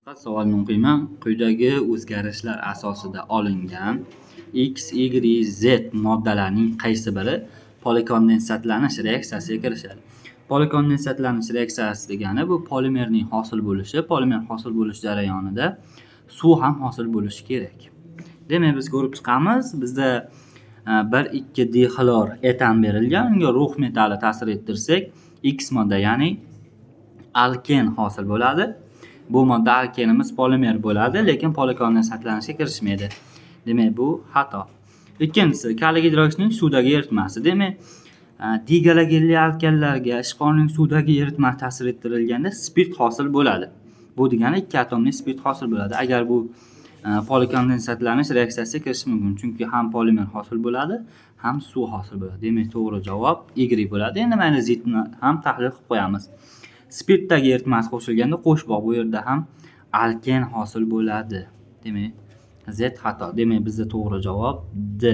Savolni o'qiyman. Quyidagi o'zgarishlar asosida olingan X, Y, Z moddalarining qaysi biri polikondensatlanish reaksiyasiga kirishadi? Polikondensatlanish reaksiyasi degani bu polimerning hosil bo'lishi. Polimer hosil bo'lish jarayonida suv ham hosil bo'lishi kerak. Demak, biz ko'rib chiqamiz, bizda 1,2 dixlor etan berilgan, unga rux metalli ta'sir ettirsak, X modda, ya'ni alken hosil bo'ladi. Bu modda alkenimiz polimer bo'ladi, lekin polikondensatlanishga kirishmaydi. Demak, bu xato. Ikkinchisi, kaliy gidroksining suvdagi eritmasi. Demak, digalogenli alkanlarga ishqorning suvdagi eritmasi ta'sir ettirilganda spirt hosil bo'ladi. Bu degani 2 atomli spirt hosil bo'ladi. Agar bu polikondensatlanish reaksiyasiga kirishi mumkin, chunki ham polimer hosil bo'ladi, ham suv hosil bo'ladi. Demak, to'g'ri javob Y bo'ladi. Endi mayli zidni ham tahlil qilib qo'yamiz. Spirtdagi eritmasi qo'shilganda qo'shboq, bu yerda ham alken hosil bo'ladi. Demak, Z xato. Demak, bizda to'g'ri javob D.